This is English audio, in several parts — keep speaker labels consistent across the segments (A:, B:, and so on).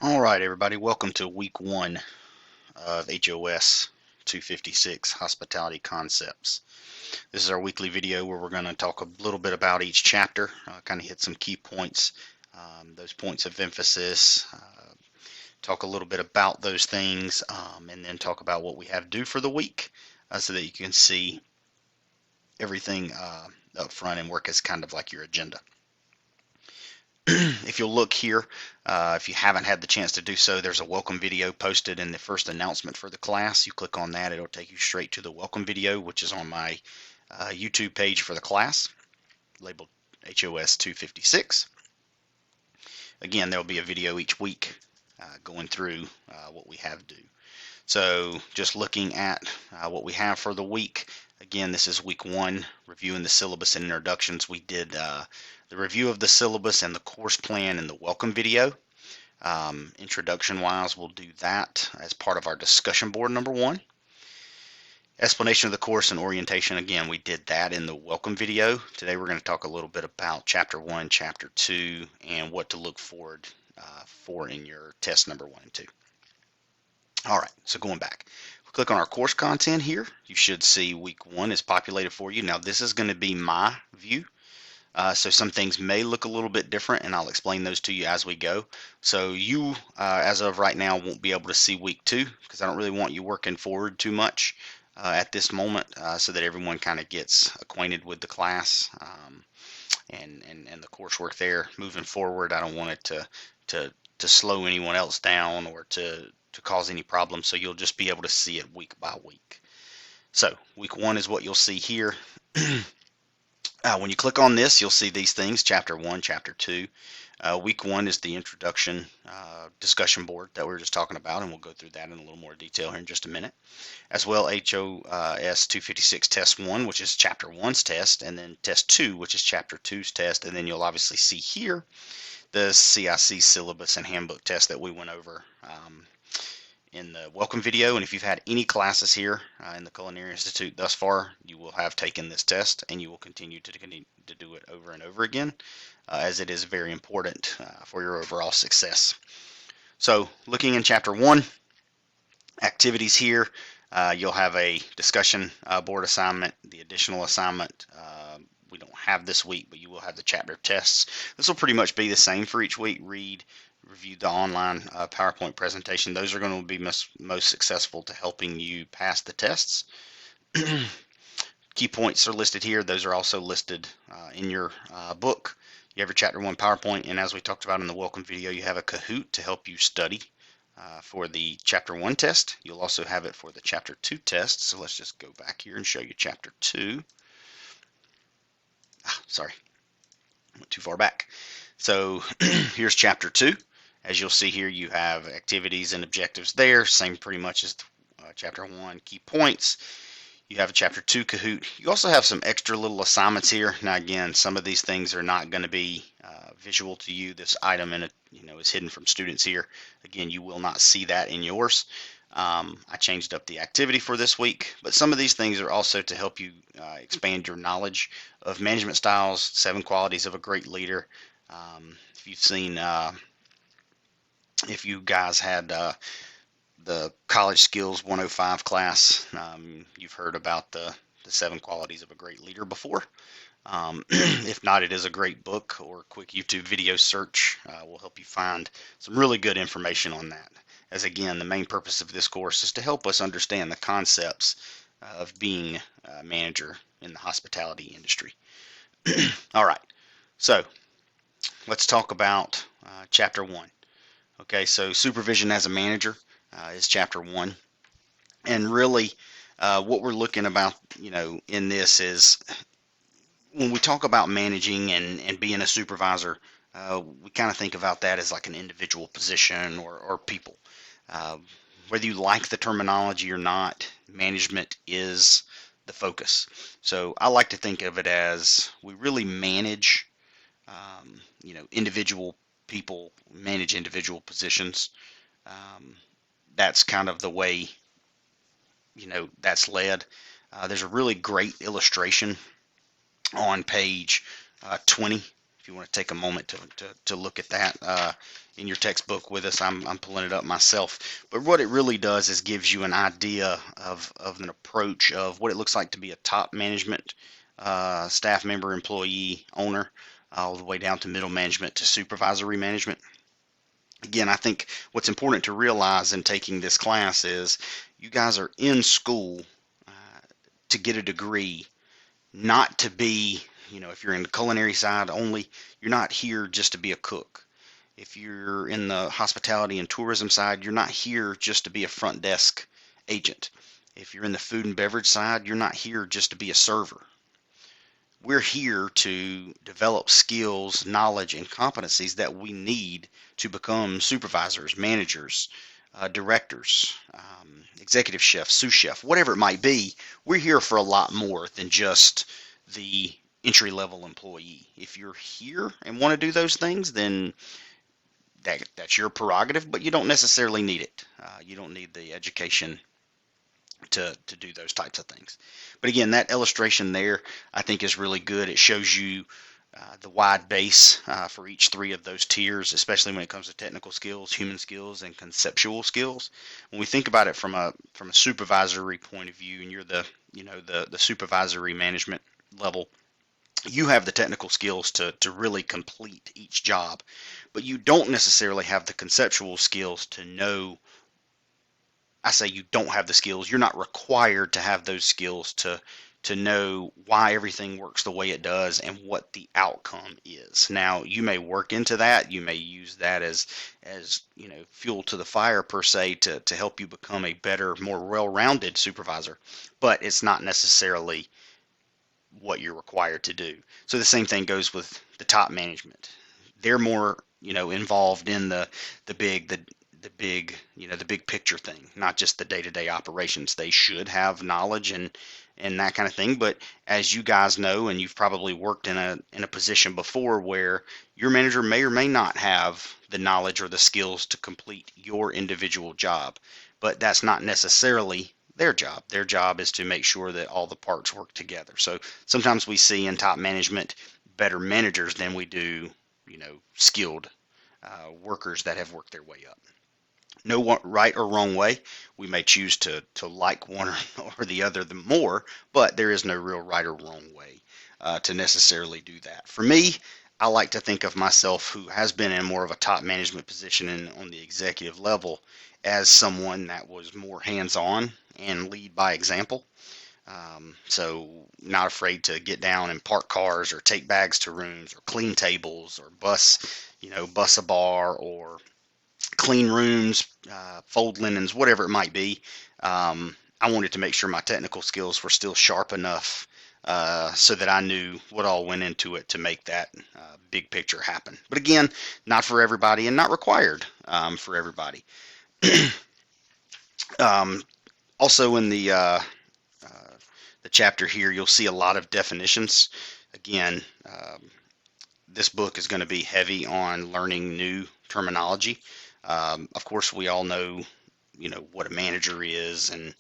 A: All right, everybody, welcome to week one of HOS-256 Hospitality Concepts. This is our weekly video where we're going to talk a little bit about each chapter, kind of hit some key points, those points of emphasis, talk a little bit about those things, and then talk about what we have due for the week so that you can see everything up front and work as kind of like your agenda. If you'll look here, if you haven't had the chance to do so, there's a welcome video posted in the first announcement for the class. You click on that, it'll take you straight to the welcome video, which is on my YouTube page for the class, labeled HOS 256. Again, there'll be a video each week going through what we have due. So just looking at what we have for the week, again, this is week one, reviewing the syllabus and introductions. We did the review of the syllabus and the course plan in the welcome video. Introduction-wise, we'll do that as part of our discussion board number one. Explanation of the course and orientation, again, we did that in the welcome video. Today we're going to talk a little bit about chapter one, chapter two, and what to look forward for in your test number one and two. All right, so going back, click on our course content here. You should see week one is populated for you. Now this is going to be my view. So some things may look a little bit different, and I'll explain those to you as we go. So you, as of right now, won't be able to see week two because I don't really want you working forward too much at this moment, so that everyone kind of gets acquainted with the class and the coursework there. Moving forward, I don't want it to slow anyone else down or to cause any problems. So you'll just be able to see it week by week. So week one is what you'll see here. When you click on this, you'll see these things, chapter one, chapter two. Week one is the introduction discussion board that we were just talking about, and we'll go through that in a little more detail here in just a minute. As well, HOS 256 test one, which is chapter one's test, and then test two, which is chapter two's test. And then you'll obviously see here the CIC syllabus and handbook test that we went over in the welcome video. And if you've had any classes here in the Culinary Institute thus far, you will have taken this test, and you will continue to do it over and over again, as it is very important for your overall success. So looking in chapter one, activities here, you'll have a discussion board assignment, the additional assignment. We don't have this week, but you will have the chapter tests. This will pretty much be the same for each week. Read, review the online PowerPoint presentation. Those are going to be most successful to helping you pass the tests. Key points are listed here. Those are also listed in your book. You have your chapter one PowerPoint, and as we talked about in the welcome video, you have a Kahoot to help you study for the chapter one test. You'll also have it for the chapter two test. So let's just go back here and show you chapter two. Sorry, I went too far back. So here's chapter two. As you'll see here, you have activities and objectives there, same pretty much as chapter one, key points. You have a chapter two Kahoot. You also have some extra little assignments here. Now again, some of these things are not going to be visual to you. This item in it, is hidden from students here. Again, you will not see that in yours. I changed up the activity for this week, but some of these things are also to help you expand your knowledge of management styles, 7 qualities of a great leader. If you've seen, if you guys had the College Skills 105 class, you've heard about the 7 qualities of a great leader before. If not, it is a great book, or a quick YouTube video search will help you find some really good information on that. As again, the main purpose of this course is to help us understand the concepts of being a manager in the hospitality industry. All right, so let's talk about chapter one. Okay, so supervision as a manager is chapter one, and really what we're looking about, in this is when we talk about managing and being a supervisor, we kind of think about that as like an individual position or people. Whether you like the terminology or not, management is the focus. So I like to think of it as we really manage, individual people, manage individual positions. That's kind of the way, that's led. There's a really great illustration on page 20 if you want to take a moment to look at that in your textbook with us. I'm pulling it up myself. But what it really does is gives you an idea of an approach of what it looks like to be a top management staff member, employee, owner, all the way down to middle management to supervisory management. Again, I think what's important to realize in taking this class is you guys are in school to get a degree, not to be, if you're in the culinary side only, you're not here just to be a cook. If you're in the hospitality and tourism side, you're not here just to be a front desk agent. If you're in the food and beverage side, you're not here just to be a server. We're here to develop skills, knowledge, and competencies that we need to become supervisors, managers, directors, executive chef, sous chef, whatever it might be. We're here for a lot more than just the entry-level employee. If you're here and want to do those things, then that's your prerogative, but you don't necessarily need it. You don't need the education to do those types of things. But again, that illustration there I think is really good. It shows you the wide base for each three of those tiers, especially when it comes to technical skills, human skills, and conceptual skills. When we think about it from a supervisory point of view, and you're the supervisory management level, you have the technical skills to really complete each job, but you don't necessarily have the conceptual skills to know. I say you don't have the skills. You're not required to have those skills to know why everything works the way it does and what the outcome is. Now, you may work into that. You may use that as fuel to the fire per se to help you become a better, more well-rounded supervisor, but it's not necessarily what you're required to do. So the same thing goes with the top management. They're more, involved in the big picture thing, not just the day-to-day operations. They should have knowledge and that kind of thing. But as you guys know, and you've probably worked in a position before where your manager may or may not have the knowledge or the skills to complete your individual job, but that's not necessarily their job. Their job is to make sure that all the parts work together. So sometimes we see in top management better managers than we do, skilled workers that have worked their way up. No right or wrong way. We may choose to like one or the other the more, but there is no real right or wrong way to necessarily do that. For me, I like to think of myself, who has been in more of a top management position on the executive level, as someone that was more hands-on and lead by example. So not afraid to get down and park cars or take bags to rooms or clean tables or bus a bar or clean rooms, fold linens, whatever it might be. I wanted to make sure my technical skills were still sharp enough so that I knew what all went into it to make that big picture happen. But again, not for everybody and not required for everybody. Also in the chapter here, you'll see a lot of definitions. Again, this book is going to be heavy on learning new terminology. Of course, we all know, what a manager is and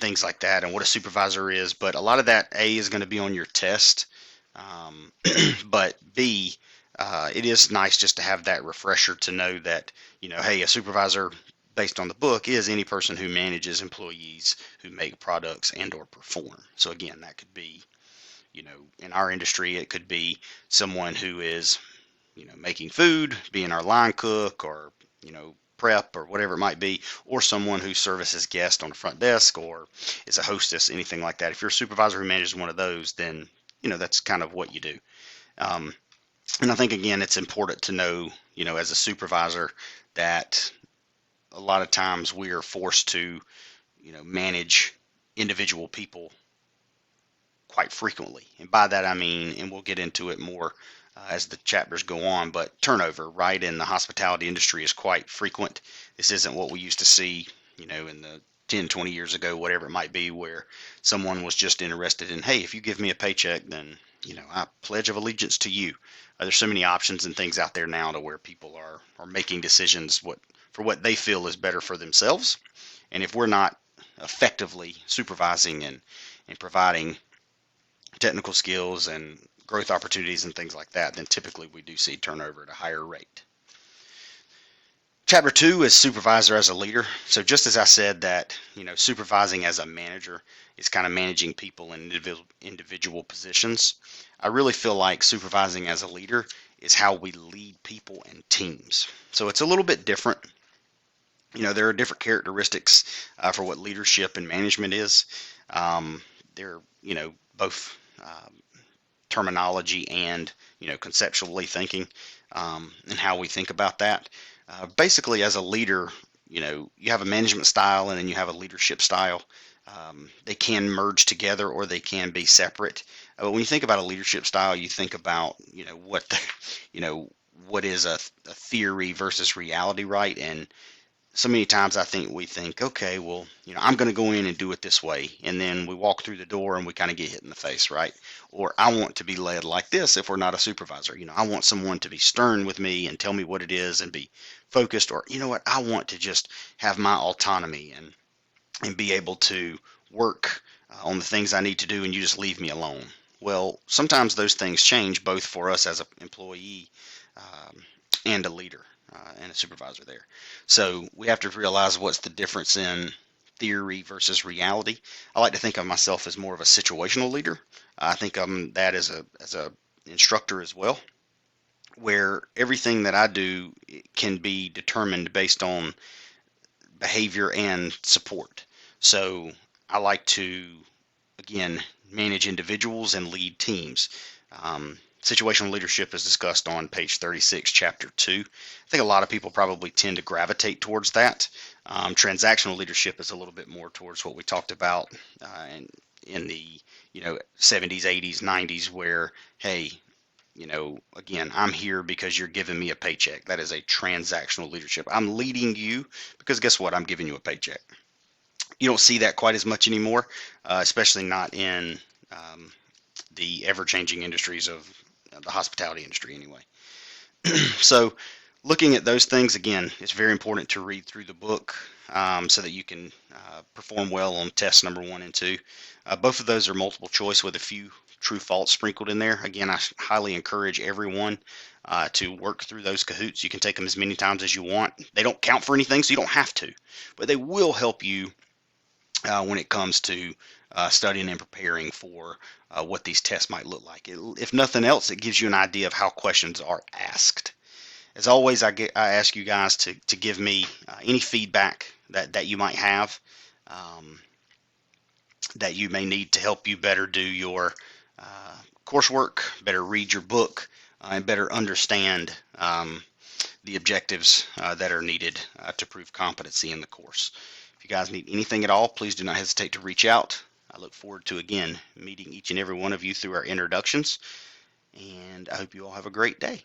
A: things like that, and what a supervisor is. But a lot of that, A, is going to be on your test. But B, it is nice just to have that refresher to know that, hey, a supervisor, based on the book, is any person who manages employees who make products and or perform. So again, that could be, in our industry, it could be someone who is, making food, being our line cook or, prep or whatever it might be, or someone who services guests on the front desk or is a hostess, anything like that. If you're a supervisor who manages one of those, then, that's kind of what you do. And I think, again, it's important to know, as a supervisor, that a lot of times we are forced to, manage individual people quite frequently. And by that, I mean, and we'll get into it more as the chapters go on, but turnover, right, in the hospitality industry is quite frequent. This isn't what we used to see, in the 10, 20 years ago, whatever it might be, where someone was just interested in, hey, if you give me a paycheck, then, I pledge of allegiance to you. There's so many options and things out there now to where people are making decisions for what they feel is better for themselves. And if we're not effectively supervising and providing technical skills and growth opportunities and things like that, then typically we do see turnover at a higher rate. Chapter 2 is supervisor as a leader. So just as I said that, supervising as a manager is kind of managing people in individual positions, I really feel like supervising as a leader is how we lead people and teams. So it's a little bit different. There are different characteristics for what leadership and management is. They're, both terminology and, conceptually thinking, and how we think about that. Basically, as a leader, you have a management style and then you have a leadership style. They can merge together or they can be separate. But when you think about a leadership style, you think about, what is a theory versus reality, right? And so many times I think we think, okay, well, I'm going to go in and do it this way. And then we walk through the door and we kind of get hit in the face, right? Or I want to be led like this if we're not a supervisor. I want someone to be stern with me and tell me what it is and be focused. Or, I want to just have my autonomy and be able to work on the things I need to do and you just leave me alone. Well, sometimes those things change both for us as an employee and a leader. And a supervisor there. So we have to realize what's the difference in theory versus reality. I like to think of myself as more of a situational leader. I think I'm that as a instructor as well, where everything that I do can be determined based on behavior and support. So I like to, again, manage individuals and lead teams. Situational leadership is discussed on page 36, chapter 2. I think a lot of people probably tend to gravitate towards that. Transactional leadership is a little bit more towards what we talked about in the 70s, 80s, 90s, where, hey, again, I'm here because you're giving me a paycheck. That is a transactional leadership. I'm leading you because guess what? I'm giving you a paycheck. You don't see that quite as much anymore, especially not in the ever-changing industries of the hospitality industry anyway. So looking at those things, again, it's very important to read through the book so that you can perform well on test number 1 and 2. Both of those are multiple choice with a few true false sprinkled in there. Again, I highly encourage everyone to work through those Kahoots. You can take them as many times as you want. They don't count for anything, so you don't have to, but they will help you when it comes to studying and preparing for what these tests might look like. If nothing else, it gives you an idea of how questions are asked. As always, I ask you guys to give me any feedback that you might have that you may need to help you better do your coursework, better read your book, and better understand the objectives that are needed to prove competency in the course. If you guys need anything at all, please do not hesitate to reach out. I look forward to, again, meeting each and every one of you through our introductions, and I hope you all have a great day.